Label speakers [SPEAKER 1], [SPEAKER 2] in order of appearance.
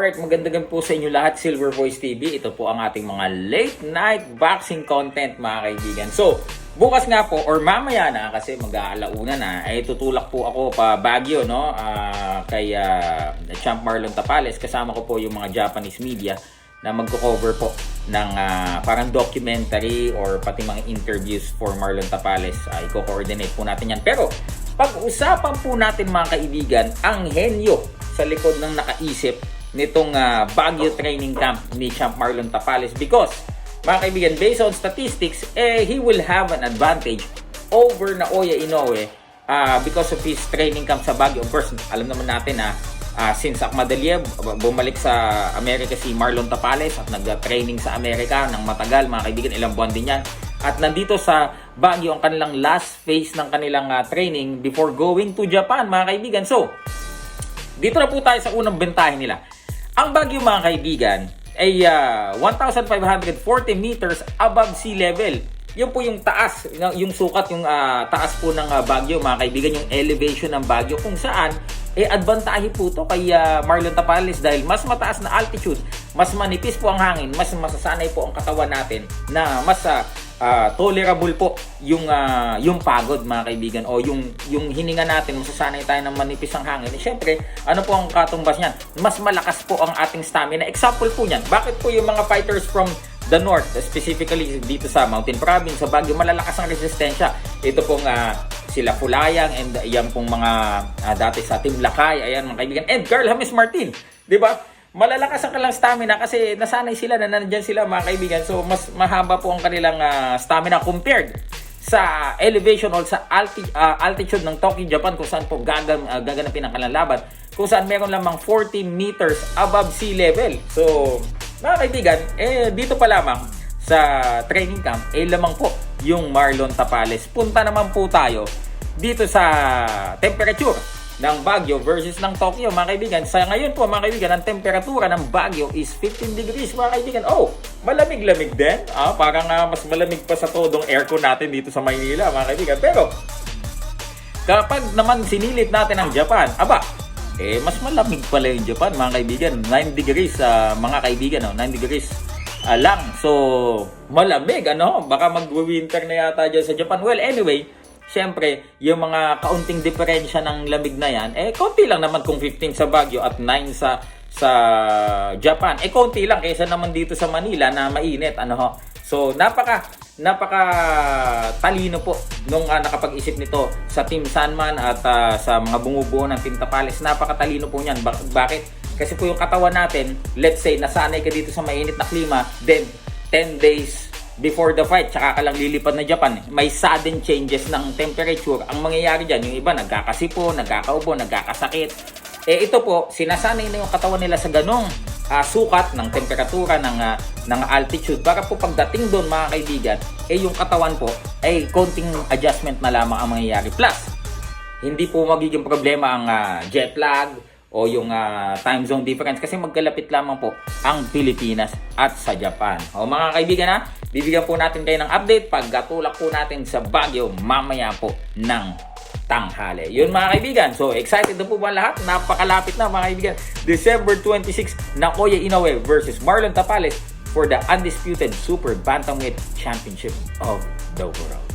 [SPEAKER 1] Alright, magandang po sa inyo lahat, Silver Voice TV. Ito po ang ating mga late night boxing content, mga kaibigan. So, bukas nga po, or mamaya na, kasi mag-aalauna na, ay tutulak po ako pa Baguio, no? Kay Champ Marlon Tapales. Kasama ko po yung mga Japanese media na magko-cover po ng parang documentary or pati mga interviews for Marlon Tapales. Iko-coordinate po natin yan. Pero, pag-usapan po natin, mga kaibigan, ang henyo sa likod ng nakaisip nitong Baguio training camp ni Champ Marlon Tapales, because mga kaibigan, based on statistics, he will have an advantage over Naoya Inoue because of his training camp sa Baguio. Of course, alam naman natin na since Akmadaliev bumalik sa Amerika si Marlon Tapales at nag-training sa Amerika ng matagal, mga kaibigan, ilang buwan din yan. At nandito sa Baguio ang kanilang last phase ng kanilang training before going to Japan, mga kaibigan. So, dito na po tayo sa unang bentahin nila. Ang Baguio, mga kaibigan, ay 1,540 meters above sea level. Yun po yung taas, yung sukat, yung taas po ng Baguio, mga kaibigan, yung elevation ng Baguio, kung saan advantage po to kay Marlon Tapales dahil mas mataas na altitude, mas manipis po ang hangin, mas masasanay po ang katawan natin na mas tolerable po yung pagod, mga kaibigan, o yung hininga natin, masasanay tayo ng manipis ang hangin. Siyempre, ano po ang katumbas niyan? Mas malakas po ang ating stamina. Example po niyan, bakit po yung mga fighters from the north, specifically dito sa Mountain Province, sa Baguio, malalakas ang resistensya? Ito pong sila Fulayang and yan pong mga dati sa Team Lakay, ayan, mga kaibigan, and Carl James Martin, di ba? Malalakas ang kanilang stamina kasi nasanay sila na nandyan sila, mga kaibigan. So, mas mahaba po ang kanilang stamina compared sa elevation o sa altitude ng Tokyo, Japan, kung saan po gaganapin ang kanilang laban, kung saan meron lamang 40 meters above sea level. So, mga kaibigan, dito pa lamang sa training camp, lamang po yung Marlon Tapales. Punta naman po tayo dito sa temperature ng Baguio versus ng Tokyo, mga kaibigan. Sa ngayon po, mga kaibigan, ang temperatura ng Baguio is 15 degrees, mga kaibigan. Oh, malamig-lamig din. Parang mas malamig pa sa todong aircon natin dito sa Maynila, mga kaibigan. Pero, kapag naman sinilit natin ang Japan, mas malamig pala yung Japan, mga kaibigan. 9 degrees, mga kaibigan, 9 degrees lang. So, malamig, baka mag-winter na yata dyan sa Japan. Well, anyway, siyempre, yung mga kaunting diferensya ng lamig na yan, konti lang naman kung 15 sa Baguio at 9 sa Japan. Konti lang kaysa naman dito sa Manila na mainit, So, napaka talino po nung nakapag-isip nito sa Team Sanman at sa mga bumubuo ng Team Tapales. Napakatalino po niyan. Bakit? Kasi po yung katawan natin, let's say, nasanay ka dito sa mainit na klima, then 10 days before the fight, tsaka ka lang lilipad na Japan, may sudden changes ng temperature. Ang mangyayari dyan, yung iba nagkakasipo, nagkakaubo, nagkakasakit. Ito po, sinasanay na yung katawan nila sa ganong sukat ng temperatura ng altitude, para po pagdating doon, mga kaibigan, yung katawan po ay konting adjustment na lamang ang mangyayari. Plus, hindi po magiging problema ang jet lag o yung time zone difference kasi magkalapit lamang po ang Pilipinas at sa Japan. Mga kaibigan, bibigyan po natin kayo ng update pagkatulak po natin sa Baguio mamaya po ng tanghali. Yun, mga kaibigan. So, excited na po ba lahat? Napakalapit na, mga kaibigan. December 26, Naoya Inoue versus Marlon Tapales for the undisputed Super Bantamweight Championship of the World.